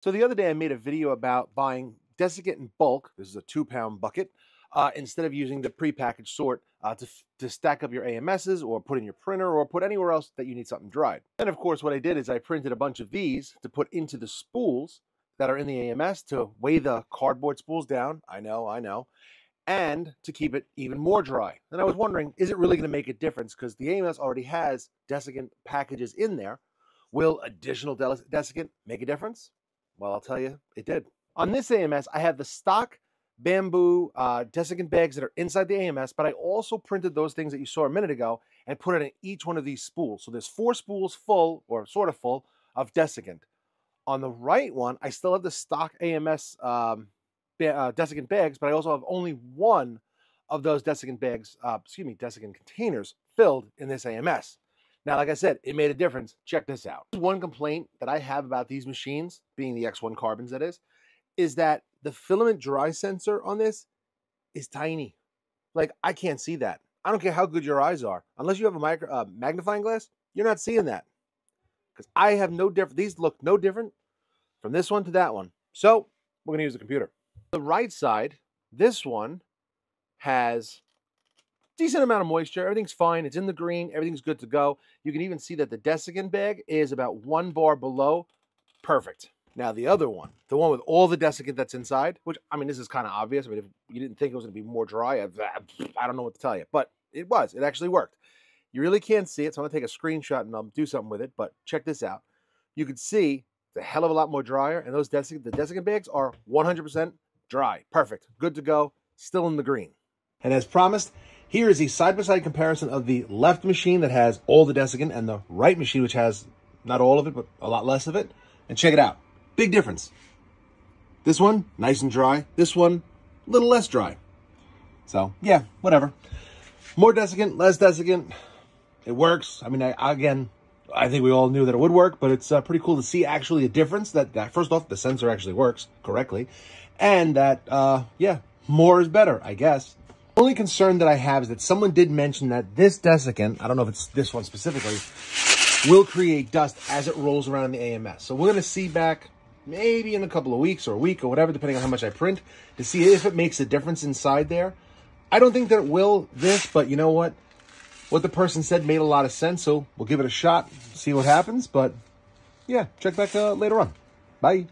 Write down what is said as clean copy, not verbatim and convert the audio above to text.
So the other day I made a video about buying desiccant in bulk. This is a 2-pound bucket. Instead of using the prepackaged sort to stack up your AMSs or put in your printer or put anywhere else that you need something dried. And of course what I did is I printed a bunch of these to put into the spools that are in the AMS to weigh the cardboard spools down. I know. And to keep it even more dry. And I was wondering, is it really going to make a difference? Because the AMS already has desiccant packages in there. Will additional desiccant make a difference? Well, I'll tell you, it did. On this AMS, I have the stock bamboo desiccant bags that are inside the AMS, but I also printed those things that you saw a minute ago and put it in each one of these spools. So there's 4 spools full, or sort of full, of desiccant. On the right one, I still have the stock AMS desiccant bags, but I also have only one of those desiccant bags, desiccant containers filled in this AMS. Now, like I said, it made a difference. Check this out. One complaint that I have about these machines, being the X1 carbons that is that the filament dry sensor on this is tiny. Like, I can't see that. I don't care how good your eyes are. Unless you have a magnifying glass, you're not seeing that. Because I have no different, these look no different from this one to that one. So, we're gonna use the computer. The right side, this one has decent amount of moisture. Everything's fine. It's in the green. Everything's good to go. You can even see that the desiccant bag is about 1 bar below. Perfect. Now the other one, the one with all the desiccant that's inside, which, I mean, this is kind of obvious. I mean, if you didn't think it was going to be more dry, I don't know what to tell you, but it was. It actually worked. You really can't see it, so I'm going to take a screenshot and I'll do something with it, but check this out. You can see it's a hell of a lot more drier, and the desiccant bags are 100% dry. Perfect. Good to go. Still in the green. And as promised, here is a side-by-side comparison of the left machine that has all the desiccant and the right machine, which has not all of it, but a lot less of it. And check it out. Big difference. This one, nice and dry. This one, a little less dry. So, yeah, whatever. More desiccant, less desiccant. It works. I mean, I think we all knew that it would work, but it's pretty cool to see actually a difference. That first off, the sensor actually works correctly. And that, yeah, more is better, I guess. The only concern that I have is that someone did mention that this desiccant, I don't know if it's this one specifically, will create dust as it rolls around in the AMS. So we're going to see back maybe in a couple of weeks or a week or whatever, depending on how much I print, to see if it makes a difference inside there. I don't think that it will but you know what? What the person said made a lot of sense, so we'll give it a shot, see what happens. But yeah, check back later on. Bye.